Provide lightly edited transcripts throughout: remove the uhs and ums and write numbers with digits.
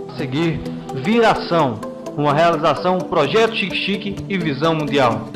A seguir, Viração, uma realização Projeto Chique Chique e Visão Mundial.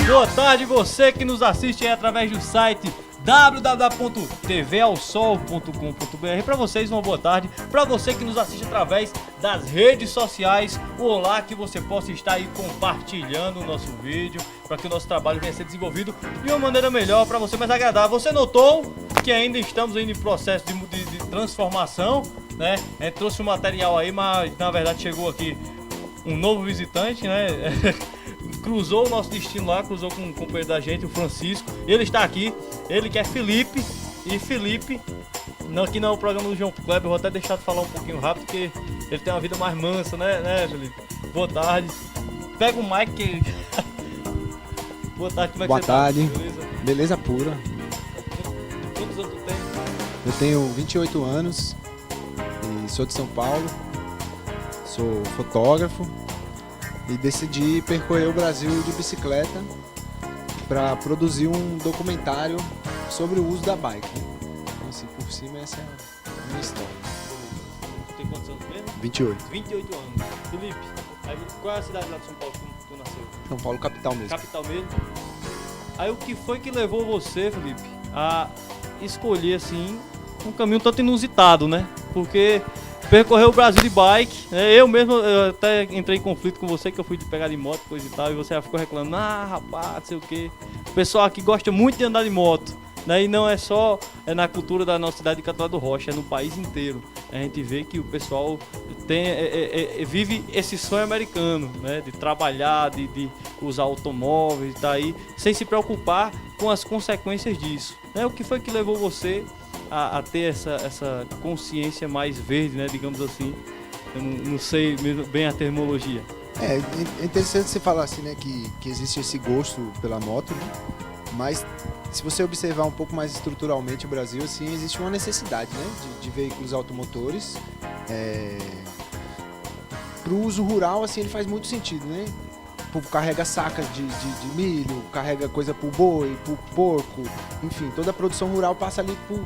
Boa tarde, você que nos assiste aí através do site www.tvalsol.com.br. Para vocês, uma boa tarde. Para você que nos assiste através das redes sociais, o olá, que você possa estar aí compartilhando o nosso vídeo, para que o nosso trabalho venha a ser desenvolvido de uma maneira melhor, para você, mais agradável. Você notou que ainda estamos em processo de transformação, né? A gente trouxe um material aí, mas na verdade chegou aqui um novo visitante, né? Cruzou o nosso destino lá, cruzou com um companheiro da gente, o Francisco. Ele está aqui, ele que é Felipe. E Felipe, aqui não é o programa do João Kleber, vou até deixar de falar um pouquinho rápido, porque ele tem uma vida mais mansa, né, Felipe? Boa tarde. Pega o mic que... Boa tarde, como é que Boa você tarde. tá? Beleza? Beleza pura. Quantos anos tu tem? Eu tenho 28 anos e sou de São Paulo, sou fotógrafo e decidi percorrer o Brasil de bicicleta para produzir um documentário sobre o uso da bike. Então, assim, por cima, essa é a minha história. Tu tem quantos anos mesmo? 28. 28 anos. Felipe, aí, qual é a cidade lá de São Paulo que tu nasceu? São Paulo, capital mesmo. Capital mesmo. Aí o que foi que levou você, Felipe, a escolher assim um caminho tanto inusitado, né? Porque percorrer o Brasil de bike, né? Eu mesmo até entrei em conflito com você, que eu fui de pegar de moto, coisa e tal, e você já ficou reclamando, rapaz, não sei o que. O pessoal aqui gosta muito de andar de moto, né? E não é só na cultura da nossa cidade de Catolé do Rocha, é no país inteiro. A gente vê que o pessoal vive esse sonho americano, né? De trabalhar, de usar automóveis, tá aí, sem se preocupar com as consequências disso, né? O que foi que levou você a ter essa consciência mais verde, né? Digamos assim. Eu não sei bem a terminologia. É interessante você falar assim, né, que existe esse gosto pela moto, né? Mas se você observar um pouco mais estruturalmente o Brasil, assim, existe uma necessidade, né, de veículos automotores. Para o uso rural, assim, ele faz muito sentido, né? O povo carrega sacas de milho, carrega coisa pro boi, pro porco, enfim, toda a produção rural passa ali por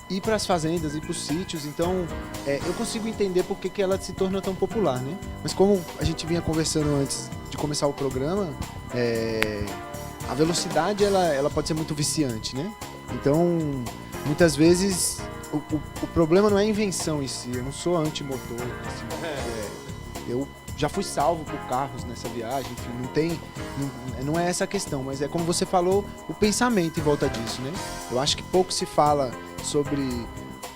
ir para as fazendas, ir para os sítios. Então eu consigo entender por que ela se tornou tão popular, né? Mas como a gente vinha conversando antes de começar o programa, a velocidade ela pode ser muito viciante, né? Então muitas vezes o problema não é a invenção em si. Eu não sou anti-motor, assim, eu já fui salvo por carros nessa viagem, enfim, não é essa a questão, mas é como você falou, o pensamento em volta disso, né? Eu acho que pouco se fala sobre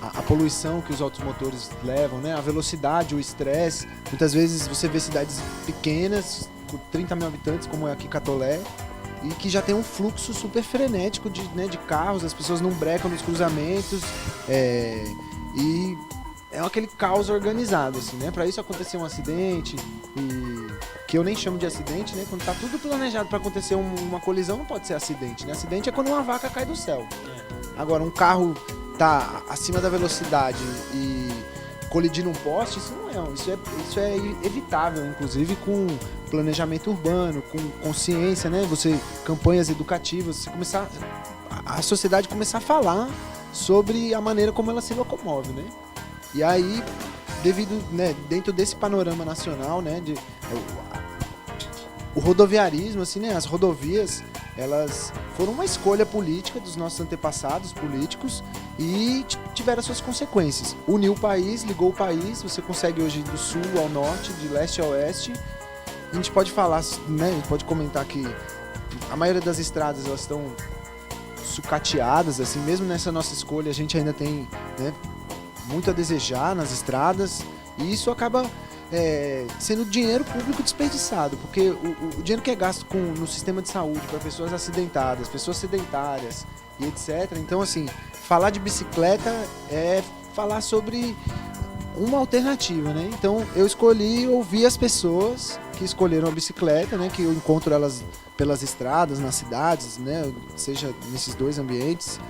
a poluição que os automotores levam, né? A velocidade, o estresse. Muitas vezes você vê cidades pequenas, com 30 mil habitantes, como é aqui Catolé, e que já tem um fluxo super frenético de carros, as pessoas não brecam nos cruzamentos, e é aquele caos organizado, assim, né? Para isso acontecer um acidente, e que eu nem chamo de acidente, né? Quando tá tudo planejado para acontecer uma colisão, não pode ser acidente, né? Acidente é quando uma vaca cai do céu. Agora, um carro tá acima da velocidade e colidir num poste, isso não é, isso é evitável, inclusive com planejamento urbano, com consciência, né? Campanhas educativas, a sociedade começar a falar sobre a maneira como ela se locomove, né? E aí, dentro desse panorama nacional, né, o rodoviarismo, assim, né, as rodovias, elas foram uma escolha política dos nossos antepassados políticos e tiveram suas consequências. Uniu o país, ligou o país, você consegue hoje ir do sul ao norte, de leste a oeste. A gente pode falar, né, a gente pode comentar que a maioria das estradas, elas estão sucateadas, assim, mesmo nessa nossa escolha a gente ainda tem, né, muito a desejar nas estradas, e isso acaba sendo dinheiro público desperdiçado, porque o dinheiro que é gasto no sistema de saúde para pessoas acidentadas, pessoas sedentárias e etc. Então, assim, falar de bicicleta é falar sobre uma alternativa, né? Então, eu escolhi ouvir as pessoas que escolheram a bicicleta, né? Que eu encontro elas pelas estradas, nas cidades, né? Seja nesses dois ambientes.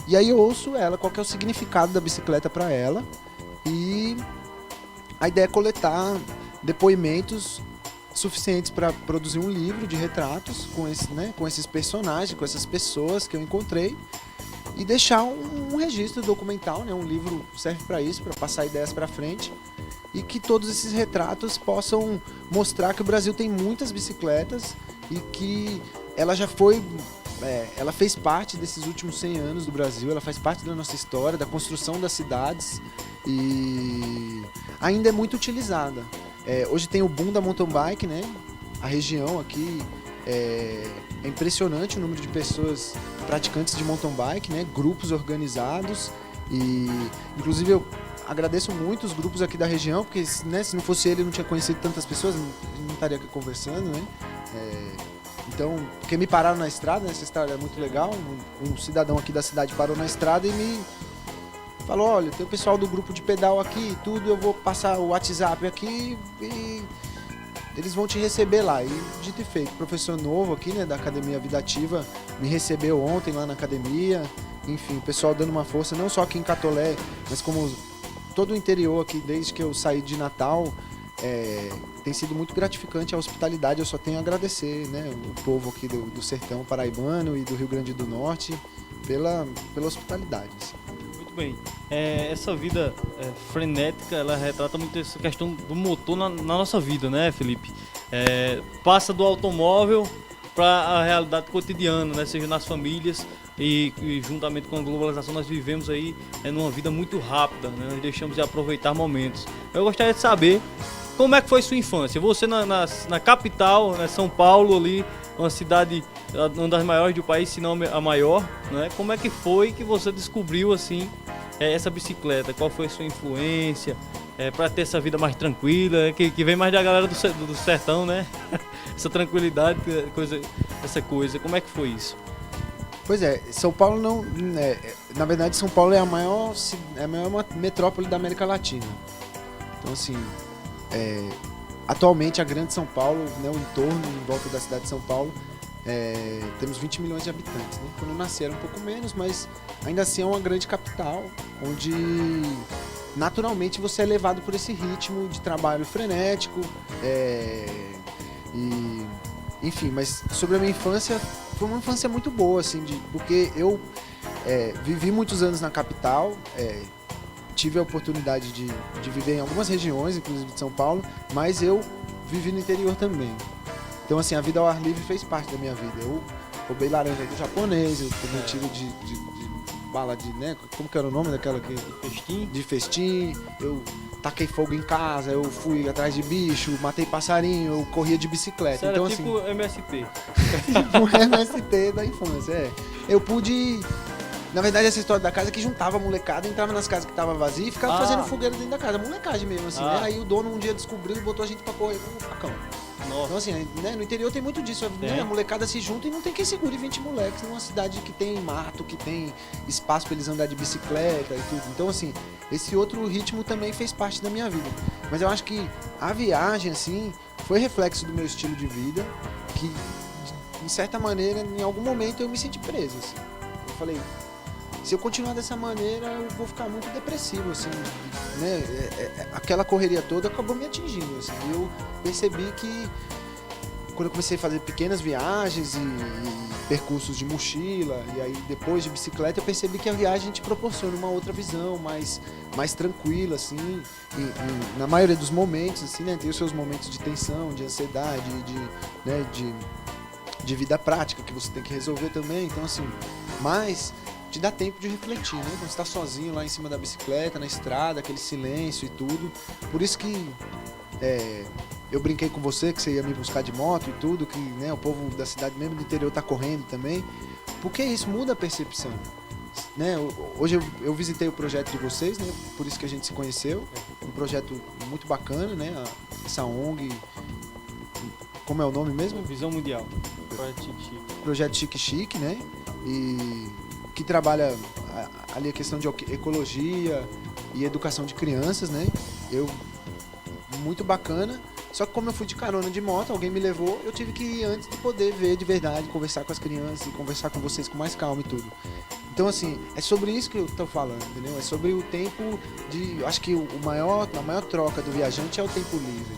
E aí eu ouço ela, qual que é o significado da bicicleta para ela. E a ideia é coletar depoimentos suficientes para produzir um livro de retratos com esses personagens, com essas pessoas que eu encontrei e deixar um registro documental, né? Um livro serve para isso, para passar ideias para frente e que todos esses retratos possam mostrar que o Brasil tem muitas bicicletas e que ela já foi, ela fez parte desses últimos 100 anos do Brasil, ela faz parte da nossa história, da construção das cidades e ainda é muito utilizada. Hoje tem o boom da mountain bike, né? A região aqui é impressionante o número de pessoas praticantes de mountain bike, né? Grupos organizados e inclusive eu agradeço muito os grupos aqui da região, porque né, se não fosse ele eu não tinha conhecido tantas pessoas, não estaria aqui conversando, né? Então, porque me pararam na estrada, né? Essa história é muito legal, um cidadão aqui da cidade parou na estrada e me falou, olha, tem o pessoal do grupo de pedal aqui e tudo, eu vou passar o WhatsApp aqui e eles vão te receber lá. E dito e feito, o professor novo aqui, né, da Academia Vida Ativa, me recebeu ontem lá na academia. Enfim, o pessoal dando uma força, não só aqui em Catolé, mas como todo o interior aqui, desde que eu saí de Natal, tem sido muito gratificante a hospitalidade. Eu só tenho a agradecer, né, o povo aqui do sertão paraibano e do Rio Grande do Norte pela hospitalidade. Assim. Bem, essa vida frenética, ela retrata muito essa questão do motor na nossa vida, né, Felipe? Passa do automóvel para a realidade cotidiana, né, seja nas famílias e juntamente com a globalização nós vivemos aí numa vida muito rápida, né, nós deixamos de aproveitar momentos. Eu gostaria de saber como é que foi sua infância. Você na capital, né, São Paulo ali, uma cidade, uma das maiores do país, se não a maior, né? Como é que foi que você descobriu assim essa bicicleta? Qual foi a sua influência para ter essa vida mais tranquila, que vem mais da galera do sertão, né? Essa tranquilidade, essa coisa. Como é que foi isso? Pois é, São Paulo não, na verdade São Paulo é a maior metrópole da América Latina. Então assim, atualmente a grande São Paulo, né, o entorno em volta da cidade de São Paulo, temos 20 milhões de habitantes, né? Quando eu nasci era um pouco menos, mas ainda assim é uma grande capital, onde naturalmente você é levado por esse ritmo de trabalho frenético, enfim, mas sobre a minha infância, foi uma infância muito boa, assim, porque eu vivi muitos anos na capital, tive a oportunidade de viver em algumas regiões, inclusive de São Paulo, mas eu vivi no interior também. Então, assim, a vida ao ar livre fez parte da minha vida. Eu roubei laranja do japonês, eu tomei tiro de bala de, né, como que era o nome daquela que... De festim. Eu taquei fogo em casa, eu fui atrás de bicho, matei passarinho, eu corria de bicicleta. Isso então, era tipo assim, MST. tipo um MST da infância, Eu pude... Na verdade, essa história da casa que juntava a molecada, entrava nas casas que tava vazia e ficava fazendo fogueira dentro da casa. Molecagem mesmo, assim, né? Aí o dono um dia descobriu e botou a gente pra correr com um facão. Nossa. Então, assim, né, no interior tem muito disso. Né? A molecada se junta e não tem quem segure 20 moleques numa cidade que tem mato, que tem espaço pra eles andar de bicicleta e tudo. Então, assim, esse outro ritmo também fez parte da minha vida. Mas eu acho que a viagem, assim, foi reflexo do meu estilo de vida, que, de certa maneira, em algum momento eu me senti preso, assim. Eu falei, se eu continuar dessa maneira, eu vou ficar muito depressivo, assim, né? Aquela correria toda acabou me atingindo, assim. Eu percebi que quando eu comecei a fazer pequenas viagens e percursos de mochila, e aí depois de bicicleta, eu percebi que a viagem te proporciona uma outra visão, mais tranquila, assim, na maioria dos momentos, assim, né? Tem os seus momentos de tensão, de ansiedade, de vida prática que você tem que resolver também, então, assim, mas te dá tempo de refletir, né? Quando você tá sozinho lá em cima da bicicleta, na estrada, aquele silêncio e tudo. Por isso que eu brinquei com você que você ia me buscar de moto e tudo, que, né, o povo da cidade mesmo do interior tá correndo também. Porque isso muda a percepção, né? Hoje eu visitei o projeto de vocês, né? Por isso que a gente se conheceu. Um projeto muito bacana, né? Essa ONG, como é o nome mesmo? Visão Mundial. Projeto Chique Chique, né? E que trabalha ali a questão de ecologia e educação de crianças, né? Muito bacana. Só que como eu fui de carona de moto, alguém me levou, eu tive que ir antes de poder ver de verdade, conversar com as crianças e conversar com vocês com mais calma e tudo. Então, assim, é sobre isso que eu tô falando, entendeu? É sobre o tempo de... Eu acho que a maior troca do viajante é o tempo livre.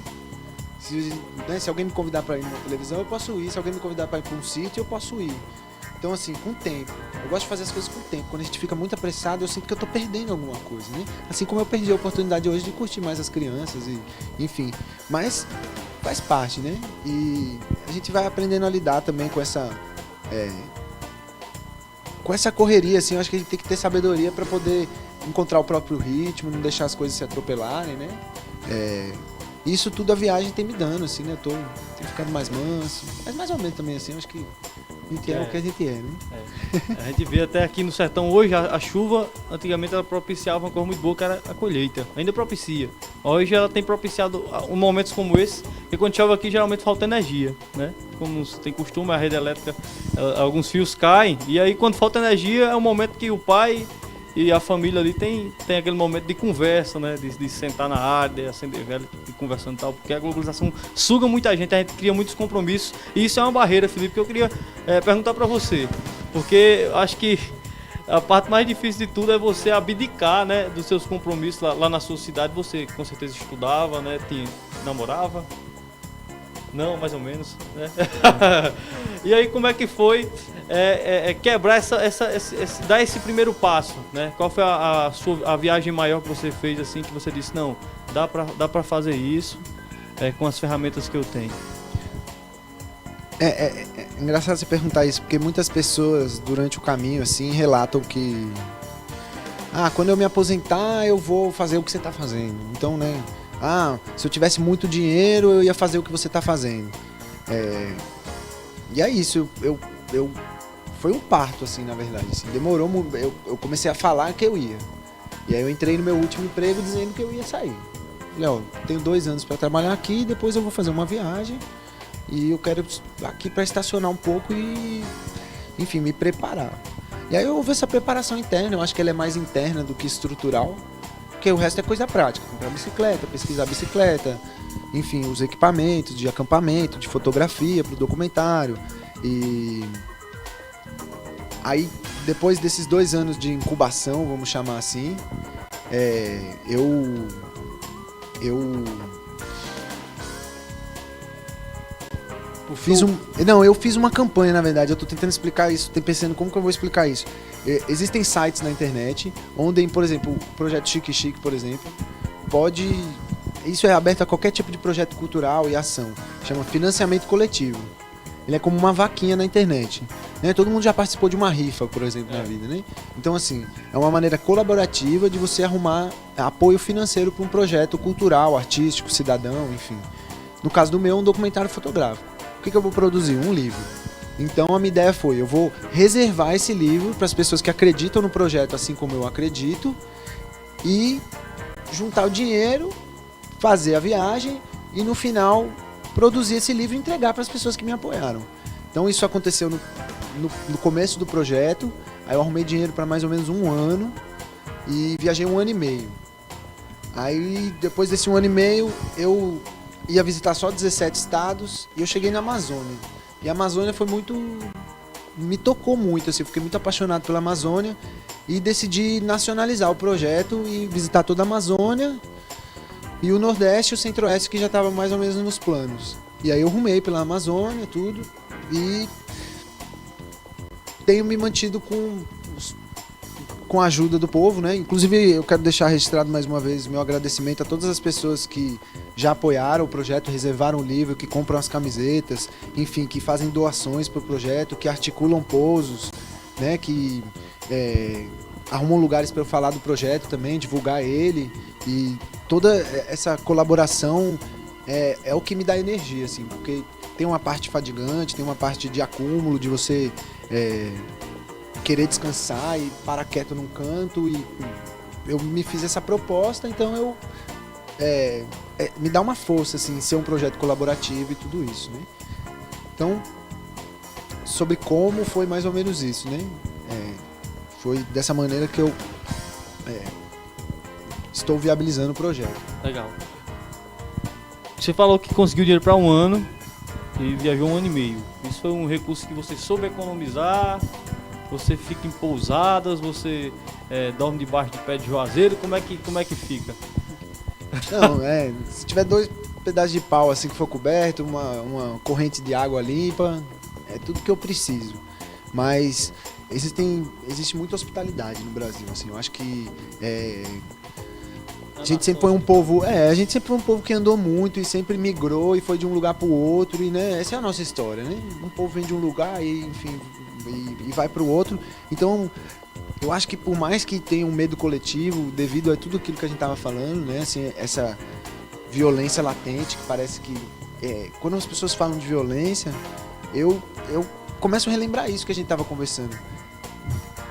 Se alguém me convidar para ir numa televisão, eu posso ir. Se alguém me convidar para ir para um sítio, eu posso ir. Então, assim, com tempo. Eu gosto de fazer as coisas com tempo. Quando a gente fica muito apressado, eu sinto que eu tô perdendo alguma coisa, né? Assim como eu perdi a oportunidade hoje de curtir mais as crianças e... Enfim. Mas faz parte, né? E a gente vai aprendendo a lidar também com essa... com essa correria, assim. Eu acho que a gente tem que ter sabedoria para poder encontrar o próprio ritmo, não deixar as coisas se atropelarem, né? Isso tudo a viagem tem me dando, assim, né? Tenho ficado mais manso. Mas mais ou menos também, assim, eu acho que a gente é o que a gente é, né? A gente vê até aqui no sertão hoje, a chuva, antigamente ela propiciava uma coisa muito boa, que era a colheita. Ainda propicia. Hoje ela tem propiciado momentos como esse, porque quando chove aqui geralmente falta energia, né? Como tem costume, a rede elétrica, alguns fios caem, e aí quando falta energia é o momento que o pai e a família ali tem aquele momento de conversa, né? De sentar na área, de acender vela, de conversando e tal, porque a globalização suga muita gente, a gente cria muitos compromissos, e isso é uma barreira, Felipe, que eu queria perguntar para você, porque eu acho que a parte mais difícil de tudo é você abdicar, né, dos seus compromissos lá na sua cidade. Você com certeza estudava, né? Namorava? Não, mais ou menos, né? E aí como é que foi quebrar dar esse primeiro passo, né? Qual foi a viagem maior que você fez, assim, que você disse, não, dá pra fazer isso com as ferramentas que eu tenho? É engraçado você perguntar isso, porque muitas pessoas durante o caminho, assim, relatam que... quando eu me aposentar, eu vou fazer o que você tá fazendo. Então, né... se eu tivesse muito dinheiro, eu ia fazer o que você está fazendo. E é isso, foi um parto, assim, na verdade. Assim, demorou, eu comecei a falar que eu ia. E aí eu entrei no meu último emprego dizendo que eu ia sair. Falei, tenho 2 anos para trabalhar aqui, depois eu vou fazer uma viagem. E eu quero aqui para estacionar um pouco e, enfim, me preparar. E aí houve essa preparação interna, eu acho que ela é mais interna do que estrutural. Porque o resto é coisa prática, comprar bicicleta, pesquisar bicicleta, enfim, os equipamentos de acampamento, de fotografia para o documentário. E aí, depois desses 2 anos de incubação, vamos chamar assim, eu fiz uma campanha, na verdade. Eu tô tentando explicar isso, tô pensando como que eu vou explicar isso. Existem sites na internet onde, por exemplo, o projeto Chique Chique, por exemplo, isso é aberto a qualquer tipo de projeto cultural e ação. Chama financiamento coletivo. Ele é como uma vaquinha na internet, né? Todo mundo já participou de uma rifa, por exemplo, na vida, né? Então, assim, é uma maneira colaborativa de você arrumar apoio financeiro para um projeto cultural, artístico, cidadão, enfim. No caso do meu, um documentário fotográfico. O que eu vou produzir? Um livro. Então a minha ideia foi, eu vou reservar esse livro para as pessoas que acreditam no projeto assim como eu acredito e juntar o dinheiro, fazer a viagem e no final produzir esse livro e entregar para as pessoas que me apoiaram. Então isso aconteceu no começo do projeto, aí eu arrumei dinheiro para mais ou menos 1 ano e viajei 1 ano e meio. Aí depois desse 1 ano e meio eu ia visitar só 17 estados e eu cheguei na Amazônia. E a Amazônia me tocou muito, assim, eu fiquei muito apaixonado pela Amazônia e decidi nacionalizar o projeto e visitar toda a Amazônia e o Nordeste e o Centro-Oeste, que já estava mais ou menos nos planos. E aí eu rumei pela Amazônia, tudo, e tenho me mantido com a ajuda do povo, né? Inclusive eu quero deixar registrado mais uma vez meu agradecimento a todas as pessoas que já apoiaram o projeto, reservaram o livro, que compram as camisetas, enfim, que fazem doações para o projeto, que articulam pousos, né? Que arrumam lugares para eu falar do projeto também, divulgar ele, e toda essa colaboração é o que me dá energia, assim, porque tem uma parte fadigante, tem uma parte de acúmulo, de você querer descansar e parar quieto num canto, e eu me fiz essa proposta, então me dá uma força, assim, ser um projeto colaborativo e tudo isso, né? Então, sobre como foi mais ou menos isso, né? Foi dessa maneira que eu estou viabilizando o projeto. Legal. Você falou que conseguiu dinheiro para 1 ano e viajou 1 ano e meio. Isso foi um recurso que você soube economizar? Você fica em pousadas, você dorme debaixo de pé de juazeiro, como é que fica? Não, se tiver 2 pedaços de pau assim que for coberto, uma corrente de água limpa, é tudo que eu preciso. Mas existe muita hospitalidade no Brasil, assim, eu acho que a gente sempre foi um povo, que andou muito e sempre migrou e foi de um lugar pro outro, e né, essa é a nossa história, né? Um povo vem de um lugar e, enfim, e vai pro outro. Então, eu acho que por mais que tenha um medo coletivo, devido a tudo aquilo que a gente tava falando, né, assim, essa violência latente que parece que quando as pessoas falam de violência, eu começo a relembrar isso que a gente tava conversando.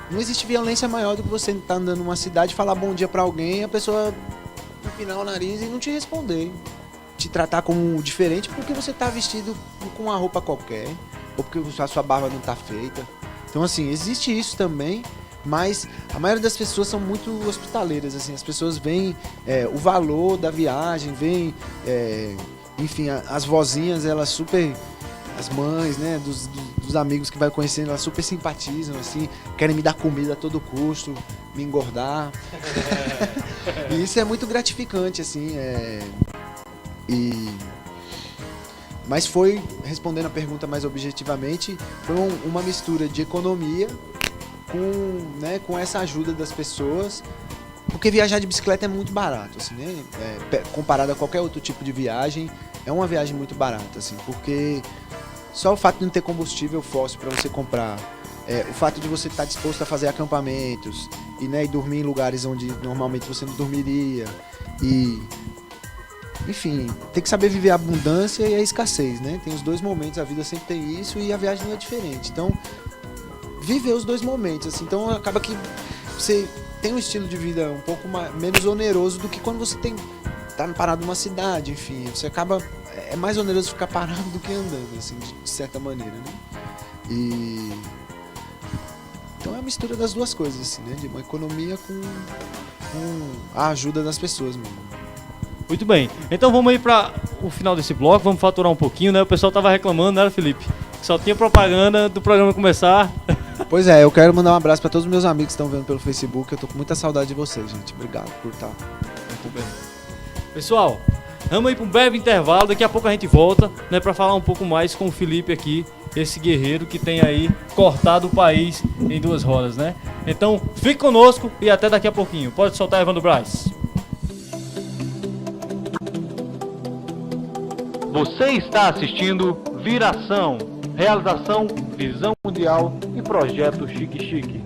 Não existe violência maior do que você estar andando numa cidade, falar bom dia pra alguém, a pessoa empinar o nariz e não te responder. Te tratar como diferente porque você tá vestido com uma roupa qualquer, ou porque a sua barba não tá feita. Então, assim, existe isso também, mas a maioria das pessoas são muito hospitaleiras, assim. As pessoas veem o valor da viagem, veem, enfim, as vozinhas, elas super... As mães, né, dos amigos que vai conhecendo, elas super simpatizam, assim, querem me dar comida a todo custo, me engordar. E isso é muito gratificante, assim, Mas foi, respondendo a pergunta mais objetivamente, foi uma mistura de economia com essa ajuda das pessoas, porque viajar de bicicleta é muito barato, assim, né, comparado a qualquer outro tipo de viagem, é uma viagem muito barata, assim, porque só o fato de não ter combustível fóssil para você comprar, o fato de você estar disposto a fazer acampamentos e dormir em lugares onde normalmente você não dormiria, e enfim, tem que saber viver a abundância e a escassez, né? Tem os 2 momentos, a vida sempre tem isso, e a viagem não é diferente. Então, viver os 2 momentos, assim, então acaba que você tem um estilo de vida um pouco menos oneroso do que quando você tá parado numa cidade, enfim, você acaba... É mais oneroso ficar parado do que andando, assim, de certa maneira, né? Então é a mistura das 2 coisas, assim, né? De uma economia com a ajuda das pessoas mesmo. Muito bem, então vamos aí para o final desse bloco, vamos faturar um pouquinho, né? O pessoal tava reclamando, né, Felipe? Que só tinha propaganda do programa começar. Pois é, eu quero mandar um abraço para todos os meus amigos que estão vendo pelo Facebook, eu tô com muita saudade de vocês, gente. Obrigado por estar. Muito bem. Pessoal, vamos aí para um breve intervalo, daqui a pouco a gente volta, né, para falar um pouco mais com o Felipe aqui, esse guerreiro que tem aí cortado o país em 2 rodas, né? Então, fique conosco e até daqui a pouquinho. Pode soltar, Evandro Braz. Você está assistindo Viração, realização, visão mundial e projeto Chique Chique.